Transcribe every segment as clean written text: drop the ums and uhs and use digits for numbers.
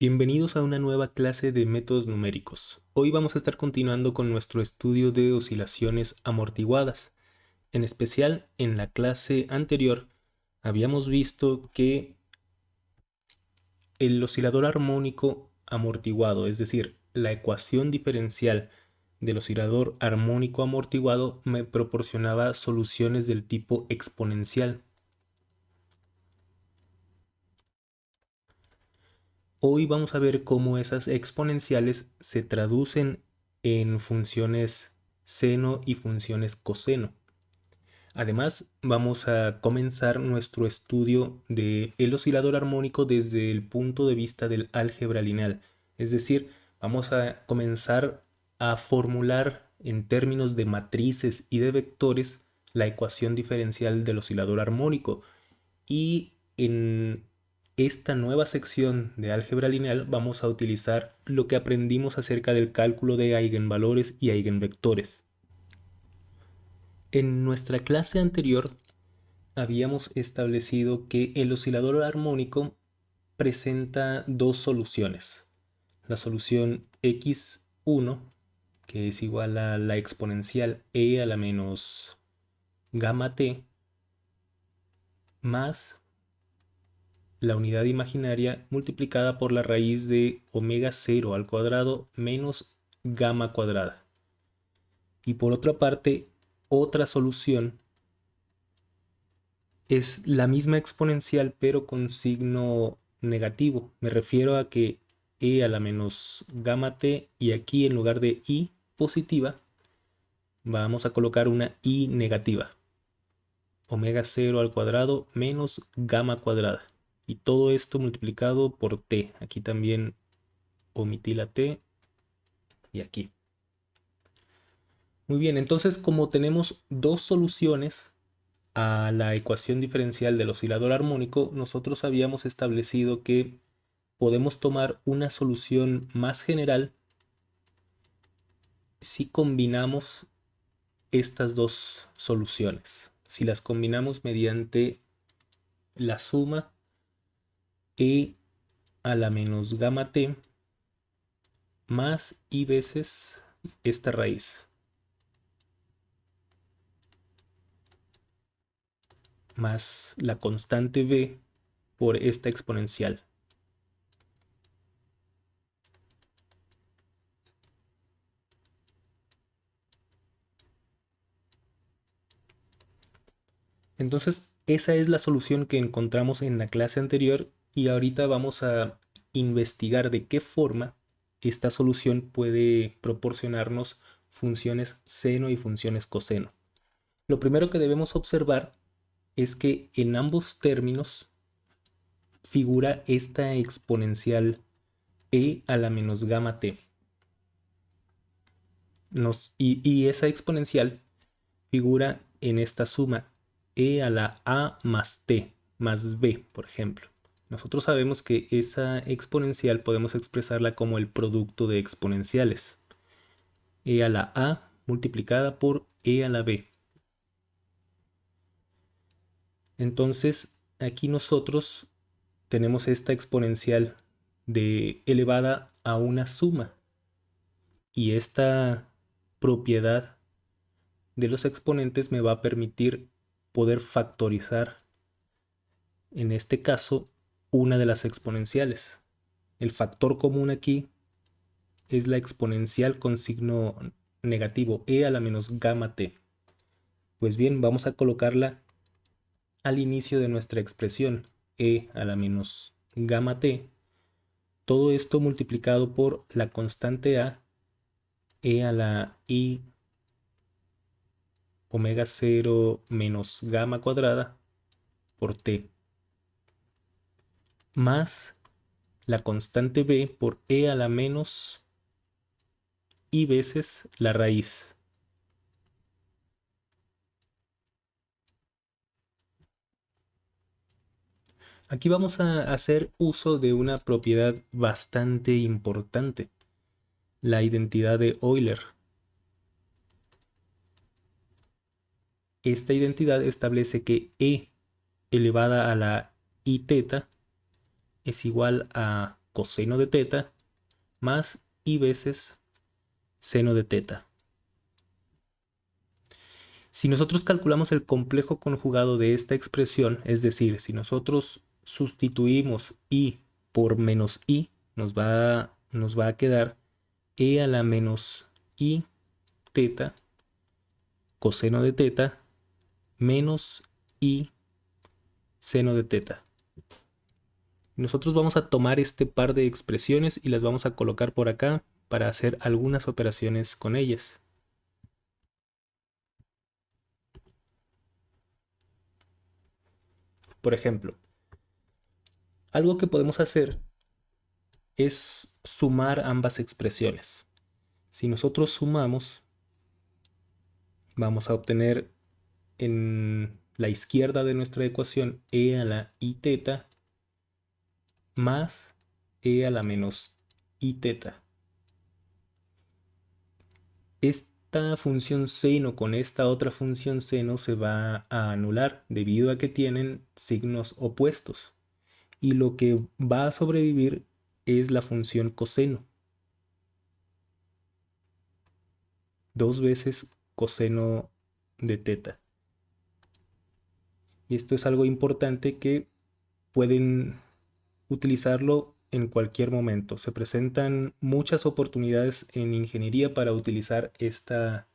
Bienvenidos a una nueva clase de métodos numéricos. Hoy vamos a estar continuando con nuestro estudio de oscilaciones amortiguadas. En especial, en la clase anterior habíamos visto que el oscilador armónico amortiguado, es decir, la ecuación diferencial del oscilador armónico amortiguado, me proporcionaba soluciones del tipo exponencial. Hoy vamos a ver cómo esas exponenciales se traducen en funciones seno y funciones coseno. Además, vamos a comenzar nuestro estudio del oscilador armónico desde el punto de vista del álgebra lineal. Es decir, vamos a comenzar a formular en términos de matrices y de vectores la ecuación diferencial del oscilador armónico. Y en esta nueva sección de álgebra lineal vamos a utilizar lo que aprendimos acerca del cálculo de eigenvalores y eigenvectores. En nuestra clase anterior habíamos establecido que el oscilador armónico presenta dos soluciones. La solución x1, que es igual a la exponencial e a la menos gamma t, más la unidad imaginaria multiplicada por la raíz de omega 0 al cuadrado menos gamma cuadrada. Y por otra parte, otra solución es la misma exponencial pero con signo negativo. Me refiero a que e a la menos gamma t, y aquí en lugar de i positiva vamos a colocar una i negativa. Omega 0 al cuadrado menos gamma cuadrada. Y todo esto multiplicado por t. Aquí también omití la t y aquí. Muy bien, entonces como tenemos dos soluciones a la ecuación diferencial del oscilador armónico, nosotros habíamos establecido que podemos tomar una solución más general si combinamos estas dos soluciones. Si las combinamos mediante la suma e a la menos gamma t más i veces esta raíz, más la constante b por esta exponencial. Entonces, esa es la solución que encontramos en la clase anterior, y ahorita vamos a investigar de qué forma esta solución puede proporcionarnos funciones seno y funciones coseno. Lo primero que debemos observar es que en ambos términos figura esta exponencial e a la menos gamma t. Y esa exponencial figura en esta suma e a la a más t más b, por ejemplo. Nosotros sabemos que esa exponencial podemos expresarla como el producto de exponenciales. E a la a multiplicada por e a la b. Entonces, aquí nosotros tenemos esta exponencial de elevada a una suma. Y esta propiedad de los exponentes me va a permitir poder factorizar, en este caso, una de las exponenciales. El factor común aquí es la exponencial con signo negativo, e a la menos gamma t. Pues bien, vamos a colocarla al inicio de nuestra expresión, e a la menos gamma t. Todo esto multiplicado por la constante a, e a la i omega 0 menos gamma cuadrada por t, más la constante b por e a la menos i veces la raíz. Aquí vamos a hacer uso de una propiedad bastante importante, la identidad de Euler. Esta identidad establece que e elevada a la i teta es igual a coseno de teta más i veces seno de teta. Si nosotros calculamos el complejo conjugado de esta expresión, es decir, si nosotros sustituimos i por menos i, nos va a quedar e a la menos i teta coseno de teta menos i seno de teta. Nosotros vamos a tomar este par de expresiones y las vamos a colocar por acá para hacer algunas operaciones con ellas. Por ejemplo, algo que podemos hacer es sumar ambas expresiones. Si nosotros sumamos, vamos a obtener en la izquierda de nuestra ecuación e a la i teta más e a la menos i teta. Esta función seno con esta otra función seno se va a anular debido a que tienen signos opuestos. Y lo que va a sobrevivir es la función coseno. 2 veces coseno de teta. Y esto es algo importante que pueden utilizarlo en cualquier momento. Se presentan muchas oportunidades en ingeniería para utilizar esta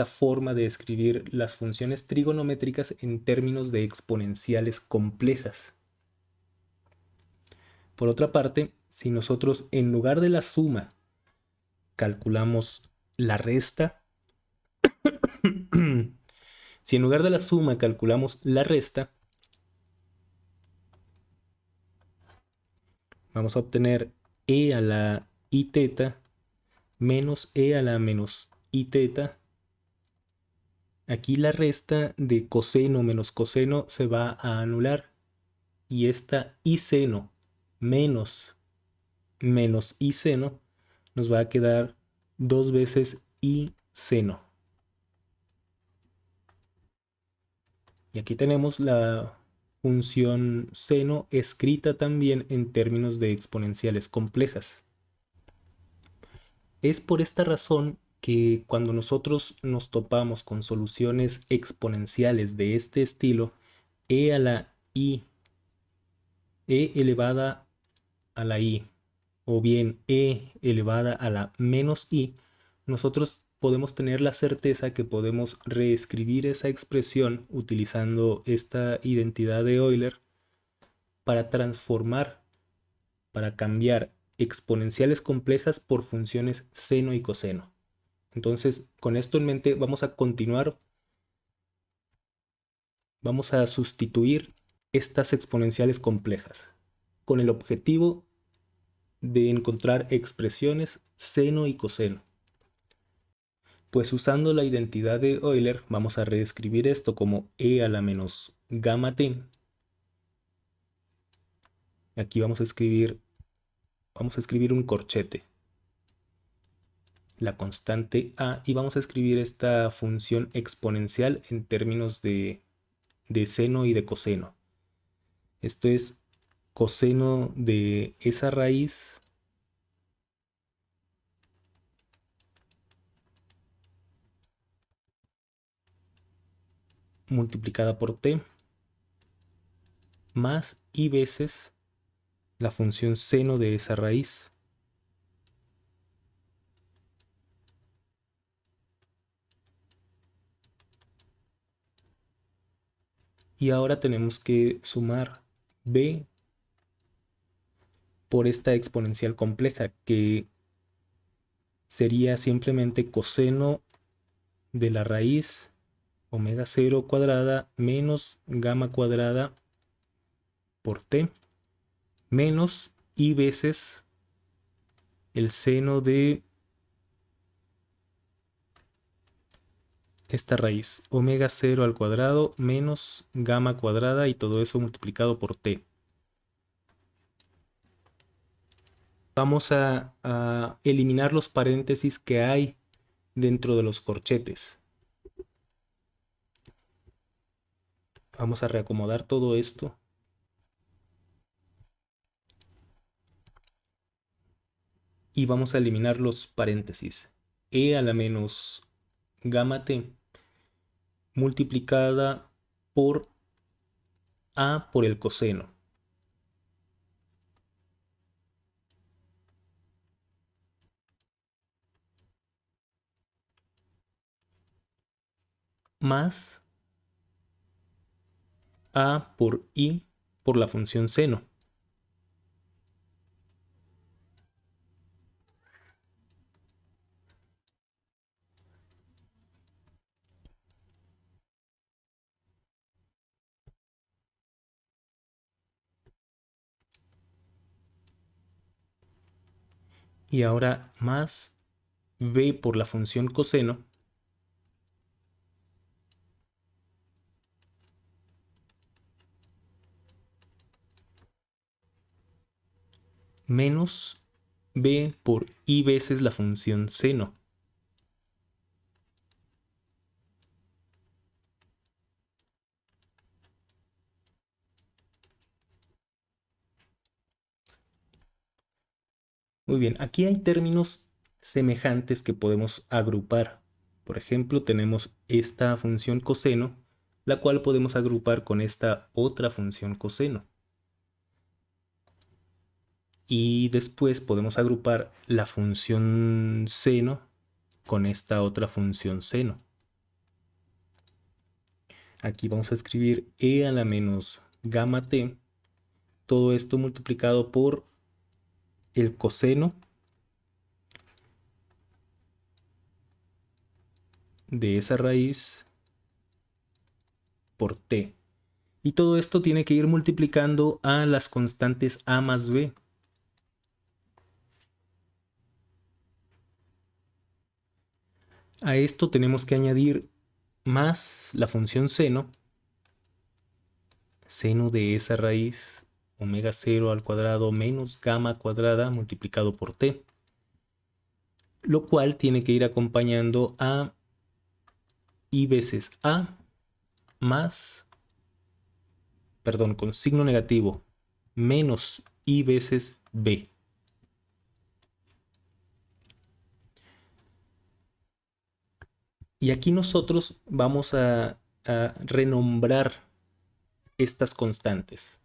forma de escribir las funciones trigonométricas en términos de exponenciales complejas. Por otra parte, si nosotros en lugar de la suma calculamos la resta, si en lugar de la suma calculamos la resta, vamos a obtener e a la i teta menos e a la menos i teta. Aquí la resta de coseno menos coseno se va a anular y esta i seno menos i seno nos va a quedar 2 veces i seno. Y aquí tenemos la función seno escrita también en términos de exponenciales complejas. Es por esta razón que cuando nosotros nos topamos con soluciones exponenciales de este estilo, e a la i, e elevada a la i, o bien e elevada a la menos i, nosotros podemos tener la certeza que podemos reescribir esa expresión utilizando esta identidad de Euler para transformar, para cambiar exponenciales complejas por funciones seno y coseno. Entonces, con esto en mente, vamos a continuar. Vamos a sustituir estas exponenciales complejas con el objetivo de encontrar expresiones seno y coseno. Pues usando la identidad de Euler, vamos a reescribir esto como e a la menos gamma t. Aquí vamos a escribir un corchete, la constante a, y vamos a escribir esta función exponencial en términos de seno y de coseno. Esto es coseno de esa raíz multiplicada por t más i veces la función seno de esa raíz. Y ahora tenemos que sumar b por esta exponencial compleja, que sería simplemente coseno de la raíz omega 0 cuadrada menos gamma cuadrada por t menos i veces el seno de esta raíz, omega 0 al cuadrado menos gamma cuadrada y todo eso multiplicado por t. Vamos a eliminar los paréntesis que hay dentro de los corchetes. Vamos a reacomodar todo esto. y vamos a eliminar los paréntesis. E a la menos gamma t multiplicada por a por el coseno. Más a por i por la función seno. Y ahora más b por la función coseno menos b por i veces la función seno. Muy bien, aquí hay términos semejantes que podemos agrupar. Por ejemplo, tenemos esta función coseno, la cual podemos agrupar con esta otra función coseno. Y después podemos agrupar la función seno con esta otra función seno. Aquí vamos a escribir e a la menos gamma t, todo esto multiplicado por el coseno de esa raíz por t. Y todo esto tiene que ir multiplicando a las constantes a más b. A esto tenemos que añadir más la función seno, seno de esa raíz, omega 0 al cuadrado menos gamma cuadrada multiplicado por t, lo cual tiene que ir acompañando a i veces a más, perdón, con signo negativo, menos i veces b. Y aquí nosotros vamos a renombrar estas constantes.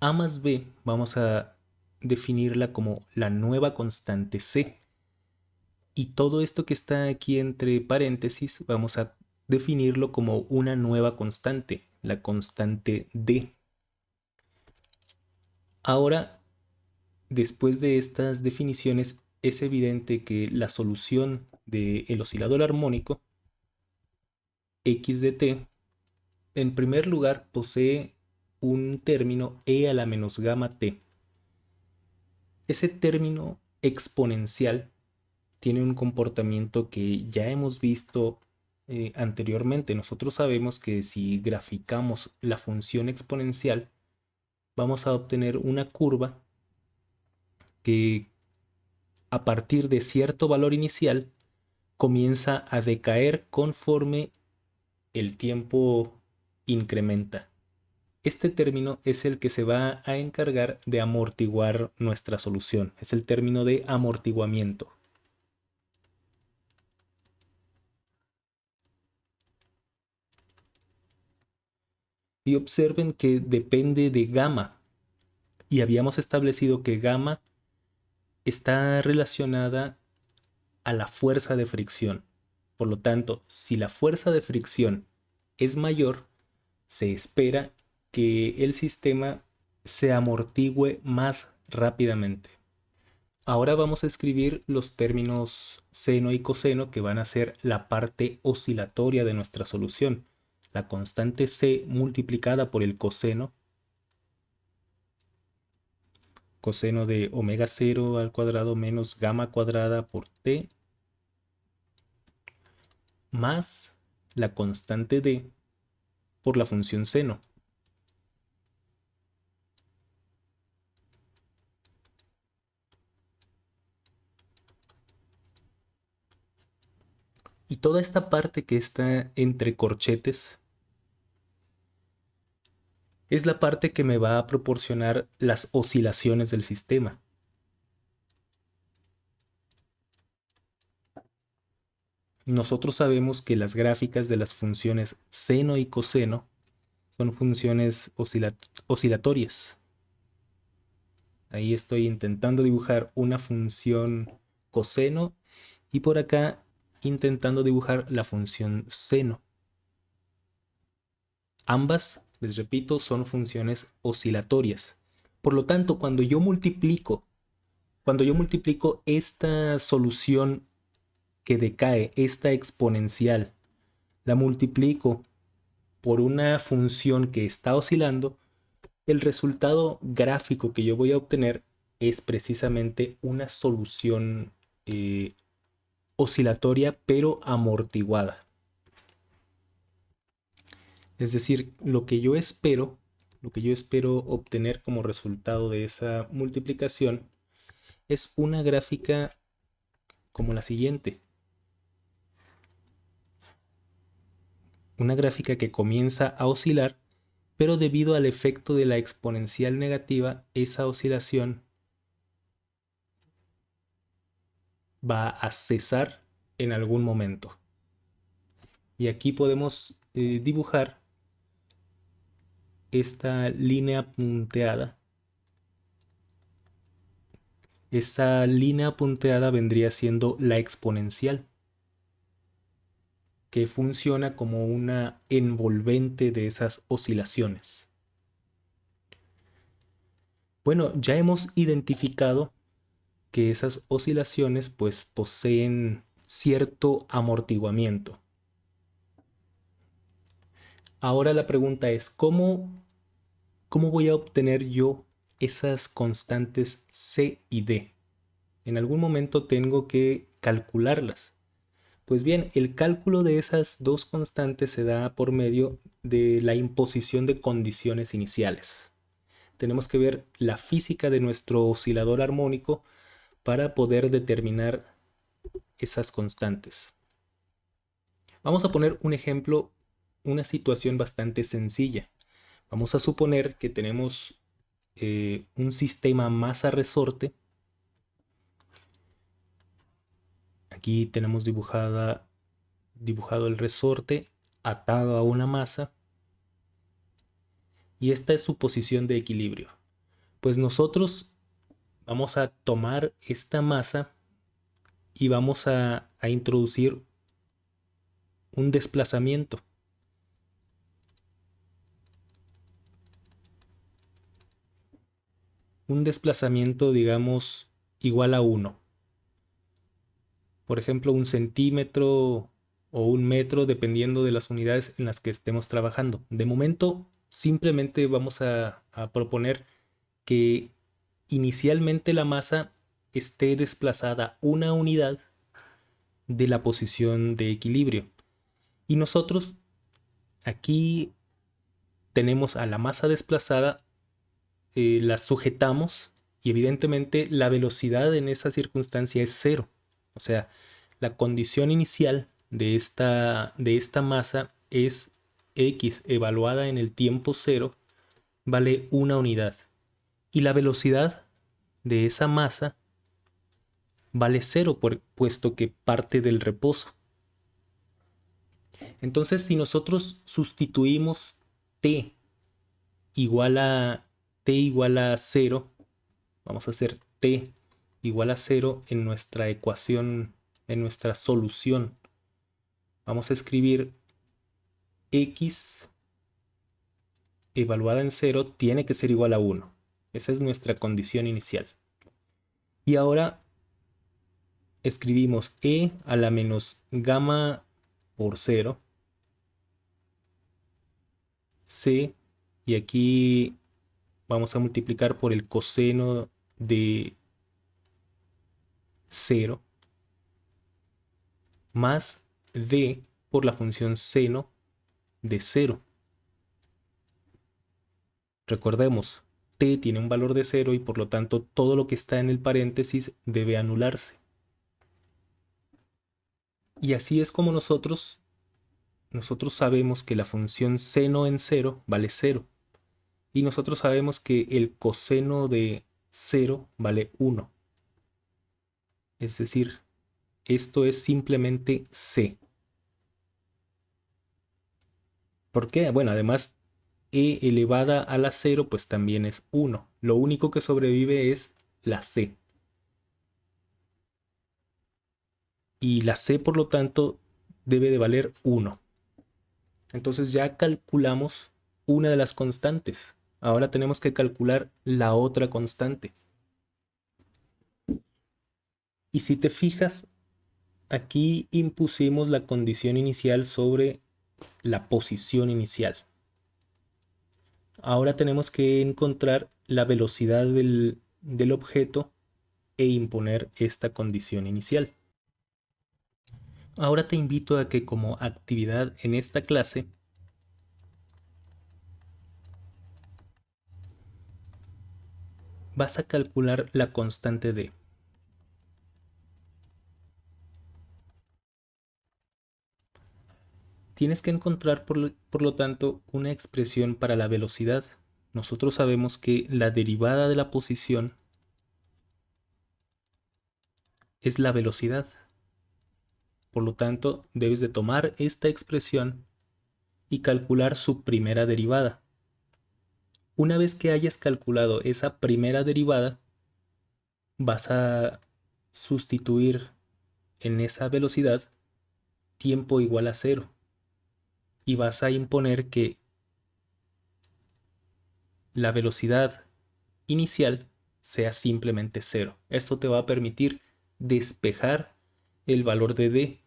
A más b vamos a definirla como la nueva constante c. Y todo esto que está aquí entre paréntesis vamos a definirlo como una nueva constante, la constante d. Ahora, después de estas definiciones, es evidente que la solución del oscilador armónico x de t, en primer lugar, posee un término e a la menos gamma t. Ese término exponencial tiene un comportamiento que ya hemos visto anteriormente. Nosotros sabemos que si graficamos la función exponencial, vamos a obtener una curva que a partir de cierto valor inicial comienza a decaer conforme el tiempo incrementa. Este término es el que se va a encargar de amortiguar nuestra solución. Es el término de amortiguamiento. Y observen que depende de gamma. Y habíamos establecido que gamma está relacionada a la fuerza de fricción. Por lo tanto, si la fuerza de fricción es mayor, se espera que el sistema se amortigüe más rápidamente. Ahora vamos a escribir los términos seno y coseno que van a ser la parte oscilatoria de nuestra solución. La constante c multiplicada por el coseno de omega 0 al cuadrado menos gamma cuadrada por t, más la constante d por la función seno. Y toda esta parte que está entre corchetes es la parte que me va a proporcionar las oscilaciones del sistema. nosotros sabemos que las gráficas de las funciones seno y coseno son funciones oscilatorias. Ahí estoy intentando dibujar una función coseno y por acá intentando dibujar la función seno. Ambas, les repito, son funciones oscilatorias. Por lo tanto, cuando yo multiplico esta solución que decae, esta exponencial, la multiplico por una función que está oscilando, el resultado gráfico que yo voy a obtener es precisamente una solución oscilatoria pero amortiguada. Es decir, lo que yo espero obtener como resultado de esa multiplicación es una gráfica como la siguiente. Una gráfica que comienza a oscilar, pero debido al efecto de la exponencial negativa, esa oscilación va a cesar en algún momento. Y aquí podemos dibujar esta línea punteada. Esa línea punteada vendría siendo la exponencial, que funciona como una envolvente de esas oscilaciones. Bueno, ya hemos identificado que esas oscilaciones pues poseen cierto amortiguamiento. Ahora la pregunta es, ¿cómo voy a obtener yo esas constantes C y D? En algún momento tengo que calcularlas. Pues bien, el cálculo de esas dos constantes se da por medio de la imposición de condiciones iniciales. Tenemos que ver la física de nuestro oscilador armónico para poder determinar esas constantes. Vamos a poner un ejemplo, una situación bastante sencilla. Vamos a suponer que tenemos un sistema masa-resorte. Aquí tenemos dibujado el resorte atado a una masa y esta es su posición de equilibrio. Pues nosotros vamos a tomar esta masa y vamos a introducir un desplazamiento. Un desplazamiento, digamos, igual a 1. Por ejemplo, 1 centímetro o 1 metro, dependiendo de las unidades en las que estemos trabajando. De momento, simplemente vamos a proponer que inicialmente la masa esté desplazada una unidad de la posición de equilibrio. Y nosotros aquí tenemos a la masa desplazada, la sujetamos y evidentemente la velocidad en esa circunstancia es cero. O sea, la condición inicial de esta masa es x evaluada en el tiempo cero vale una unidad. Y la velocidad de esa masa vale cero, puesto que parte del reposo. Entonces, si nosotros sustituimos t igual a cero, vamos a hacer t igual a cero en nuestra ecuación, en nuestra solución. Vamos a escribir x evaluada en cero tiene que ser igual a 1. Esa es nuestra condición inicial. Y ahora escribimos e a la menos gamma por 0, c, y aquí vamos a multiplicar por el coseno de 0, más d por la función seno de 0. Recordemos, t tiene un valor de 0 y por lo tanto todo lo que está en el paréntesis debe anularse. Y así es como nosotros sabemos que la función seno en 0 vale 0. Y nosotros sabemos que el coseno de 0 vale 1. Es decir, esto es simplemente c. ¿Por qué? Bueno, además e elevada a la 0 pues también es 1. Lo único que sobrevive es la c. Y la c por lo tanto debe de valer 1. Entonces ya calculamos una de las constantes. Ahora tenemos que calcular la otra constante. Y si te fijas, aquí impusimos la condición inicial sobre la posición inicial. Ahora tenemos que encontrar la velocidad del objeto e imponer esta condición inicial. Ahora te invito a que como actividad en esta clase vas a calcular la constante d. Tienes que encontrar por lo tanto una expresión para la velocidad. Nosotros sabemos que la derivada de la posición es la velocidad. Por lo tanto, debes de tomar esta expresión y calcular su primera derivada. Una vez que hayas calculado esa primera derivada, vas a sustituir en esa velocidad tiempo igual a 0 y vas a imponer que la velocidad inicial sea simplemente 0. Esto te va a permitir despejar el valor de d.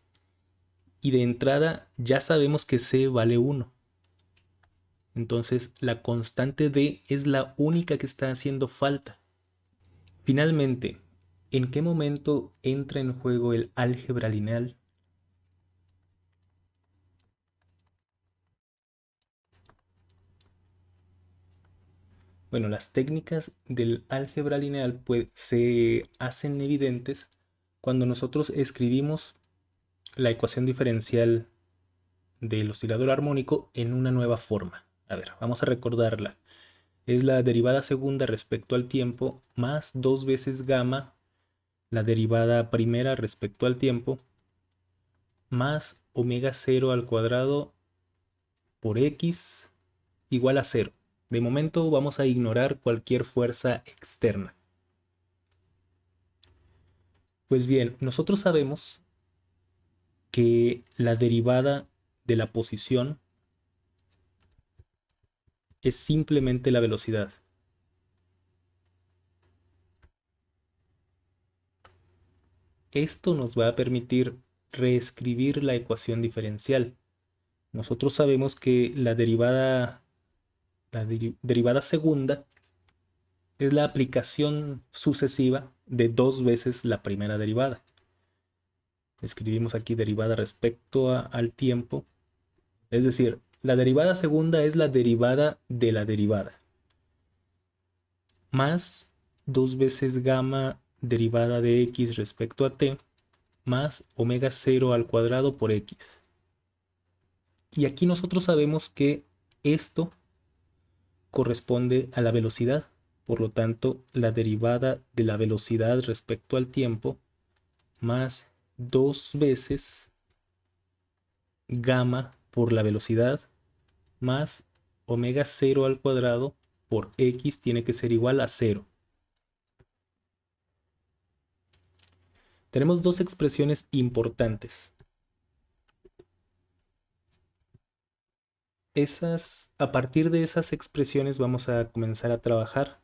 Y de entrada ya sabemos que c vale 1. Entonces la constante d es la única que está haciendo falta. Finalmente, ¿en qué momento entra en juego el álgebra lineal? Bueno, las técnicas del álgebra lineal pues, se hacen evidentes cuando nosotros escribimos la ecuación diferencial del oscilador armónico en una nueva forma. A ver, vamos a recordarla. Es la derivada segunda respecto al tiempo más 2 veces gamma, la derivada primera respecto al tiempo, más omega 0 al cuadrado por x igual a 0. De momento vamos a ignorar cualquier fuerza externa. Pues bien, nosotros sabemos que la derivada de la posición es simplemente la velocidad. Esto nos va a permitir reescribir la ecuación diferencial. Nosotros sabemos que la derivada segunda es la aplicación sucesiva de 2 veces la primera derivada. Escribimos aquí derivada respecto al tiempo. Es decir, la derivada segunda es la derivada de la derivada. Más 2 veces gamma derivada de x respecto a t más omega 0 al cuadrado por x. Y aquí nosotros sabemos que esto corresponde a la velocidad. Por lo tanto, la derivada de la velocidad respecto al tiempo más 2 veces gamma por la velocidad más omega 0 al cuadrado por x tiene que ser igual a 0. Tenemos dos expresiones importantes. A partir de esas expresiones vamos a comenzar a trabajar.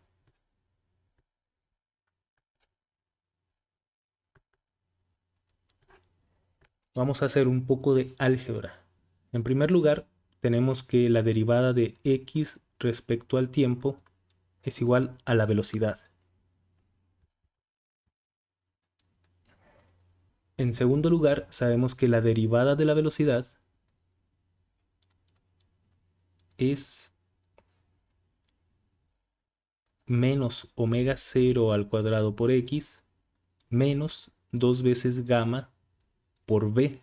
Vamos a hacer un poco de álgebra. En primer lugar, tenemos que la derivada de x respecto al tiempo es igual a la velocidad. En segundo lugar, sabemos que la derivada de la velocidad es menos omega 0 al cuadrado por x menos 2 veces gamma por b.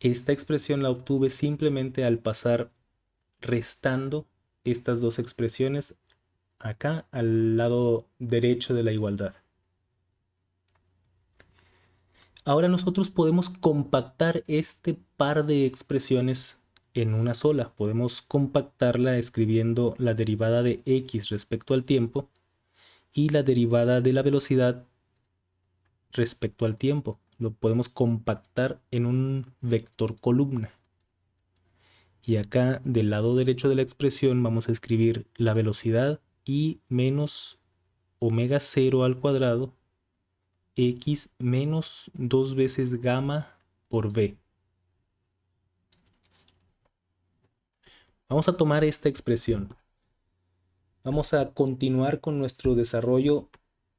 Esta expresión la obtuve simplemente al pasar restando estas dos expresiones acá al lado derecho de la igualdad. Ahora nosotros podemos compactar este par de expresiones en una sola. Podemos compactarla escribiendo la derivada de x respecto al tiempo y la derivada de la velocidad respecto al tiempo. Lo podemos compactar en un vector columna. Y acá del lado derecho de la expresión vamos a escribir la velocidad y menos omega 0 al cuadrado x menos 2 veces gamma por v. Vamos a tomar esta expresión. Vamos a continuar con nuestro desarrollo,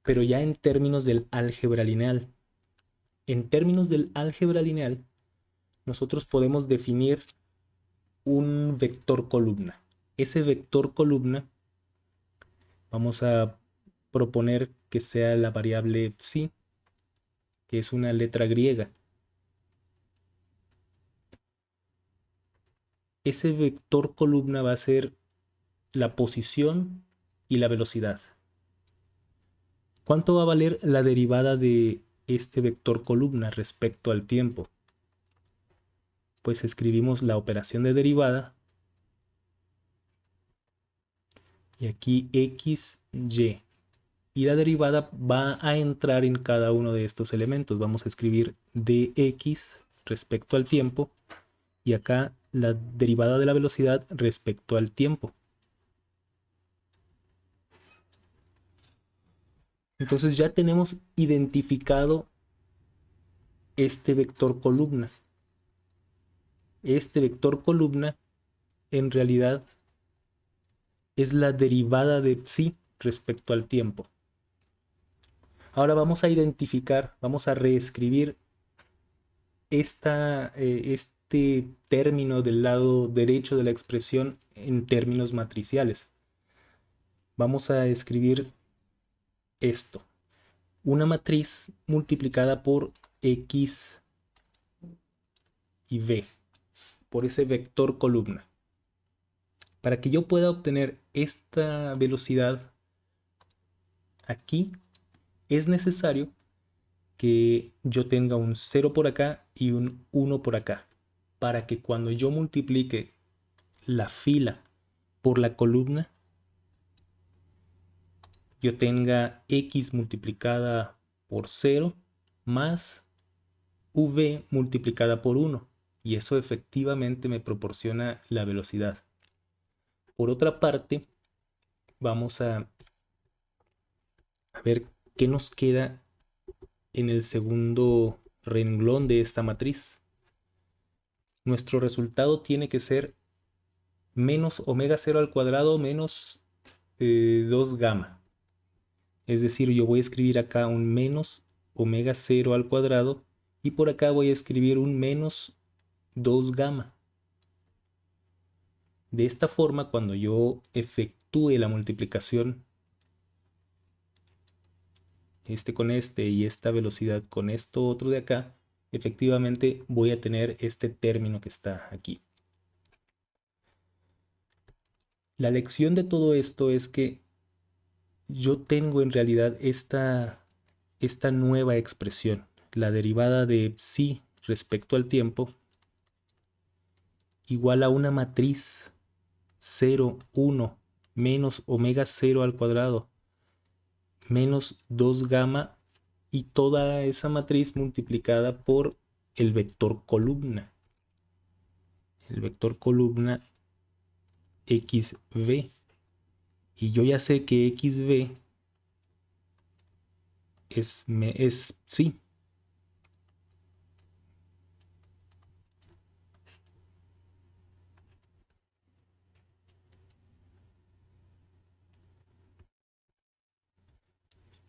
pero ya en términos del álgebra lineal. En términos del álgebra lineal, nosotros podemos definir un vector columna. Ese vector columna vamos a proponer que sea la variable psi, que es una letra griega. Ese vector columna va a ser la posición y la velocidad. ¿Cuánto va a valer la derivada de este vector columna respecto al tiempo? Pues escribimos la operación de derivada y aquí x, y. Y la derivada va a entrar en cada uno de estos elementos. Vamos a escribir dx respecto al tiempo y acá la derivada de la velocidad respecto al tiempo. Entonces ya tenemos identificado este vector columna. Este vector columna en realidad es la derivada de psi respecto al tiempo. Ahora vamos a identificar, vamos a reescribir este término del lado derecho de la expresión en términos matriciales. Vamos a escribir esto. Una matriz multiplicada por x y v, por ese vector columna. Para que yo pueda obtener esta velocidad aquí, es necesario que yo tenga un 0 por acá y un 1 por acá, para que cuando yo multiplique la fila por la columna, yo tenga x multiplicada por 0 más v multiplicada por 1. Y eso efectivamente me proporciona la velocidad. Por otra parte, vamos a ver qué nos queda en el segundo renglón de esta matriz. Nuestro resultado tiene que ser menos omega 0 al cuadrado menos 2 gamma. Es decir, yo voy a escribir acá un menos omega 0 al cuadrado y por acá voy a escribir un menos 2 gamma. De esta forma, cuando yo efectúe la multiplicación este con este y esta velocidad con esto otro de acá, efectivamente voy a tener este término que está aquí. La lección de todo esto es que yo tengo en realidad esta nueva expresión, la derivada de psi respecto al tiempo, igual a una matriz 0, 1, menos omega 0 al cuadrado, menos 2 gamma y toda esa matriz multiplicada por el vector columna. El vector columna xv. Y yo ya sé que xv es psi.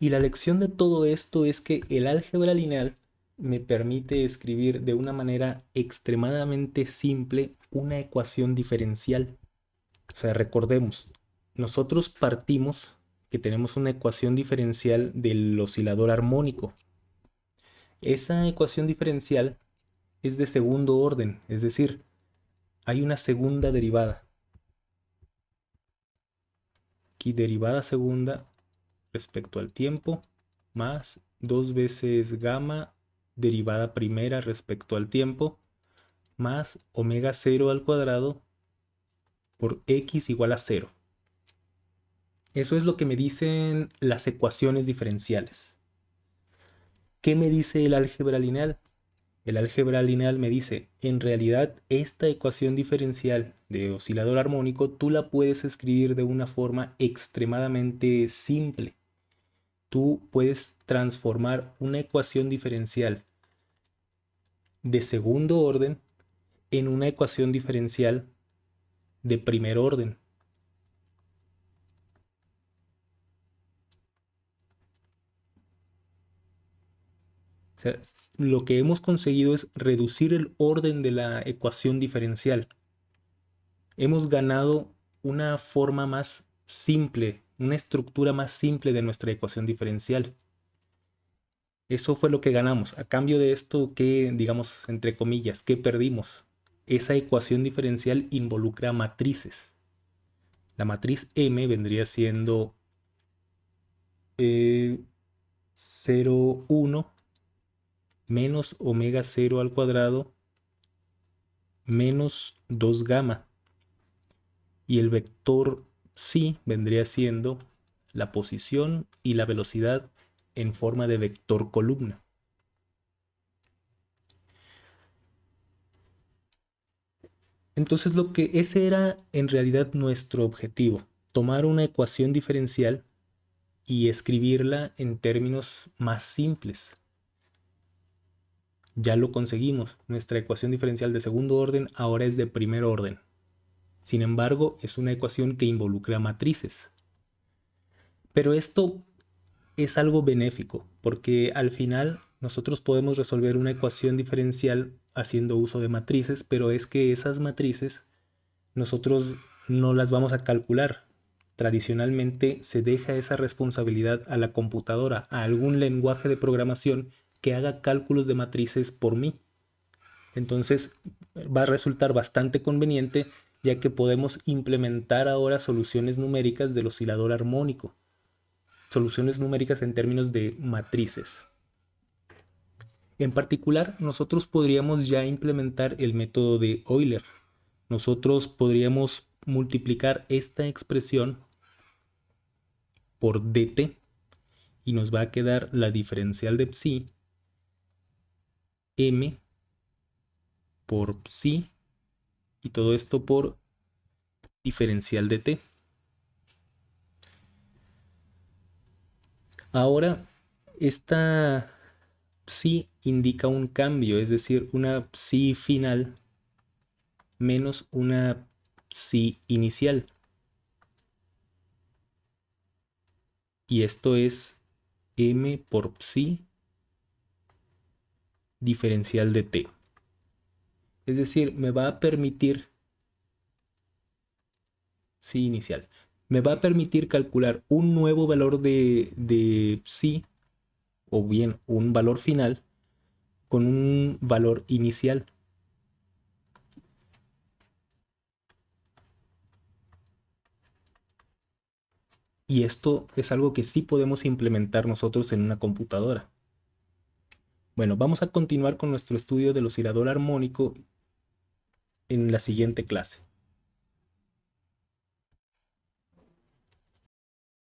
Y la lección de todo esto es que el álgebra lineal me permite escribir de una manera extremadamente simple una ecuación diferencial. O sea, recordemos, nosotros partimos que tenemos una ecuación diferencial del oscilador armónico. Esa ecuación diferencial es de segundo orden, es decir, hay una segunda derivada. Aquí derivada segunda respecto al tiempo más 2 veces gamma derivada primera respecto al tiempo más omega 0 al cuadrado por x igual a 0. Eso es lo que me dicen las ecuaciones diferenciales. ¿Qué me dice el álgebra lineal? El álgebra lineal me dice, en realidad esta ecuación diferencial de oscilador armónico tú la puedes escribir de una forma extremadamente simple. Tú puedes transformar una ecuación diferencial de segundo orden en una ecuación diferencial de primer orden. O sea, lo que hemos conseguido es reducir el orden de la ecuación diferencial. Hemos ganado una forma más simple, una estructura más simple de nuestra ecuación diferencial. Eso fue lo que ganamos. A cambio de esto, ¿qué, digamos, entre comillas, qué perdimos? Esa ecuación diferencial involucra matrices. La matriz M vendría siendo 0, 1 menos omega 0 al cuadrado menos 2 gamma. Y el vector psi vendría siendo la posición y la velocidad en forma de vector columna. Entonces ese era en realidad nuestro objetivo, tomar una ecuación diferencial y escribirla en términos más simples. Ya lo conseguimos, nuestra ecuación diferencial de segundo orden ahora es de primer orden. Sin embargo, es una ecuación que involucra matrices. Pero esto es algo benéfico, porque al final nosotros podemos resolver una ecuación diferencial haciendo uso de matrices, pero es que esas matrices nosotros no las vamos a calcular. Tradicionalmente se deja esa responsabilidad a la computadora, a algún lenguaje de programación que haga cálculos de matrices por mí. Entonces va a resultar bastante conveniente, ya que podemos implementar ahora soluciones numéricas del oscilador armónico. Soluciones numéricas en términos de matrices. En particular, nosotros podríamos ya implementar el método de Euler. Nosotros podríamos multiplicar esta expresión por dt y nos va a quedar la diferencial de psi m por psi y todo esto por diferencial de t. Ahora, esta psi indica un cambio, es decir, una psi final menos una psi inicial. Y esto es m por psi diferencial de t. Es decir, me va a permitir, psi inicial, me va a permitir calcular un nuevo valor de psi, o bien un valor final, con un valor inicial. Y esto es algo que sí podemos implementar nosotros en una computadora. Bueno, vamos a continuar con nuestro estudio del oscilador armónico en la siguiente clase.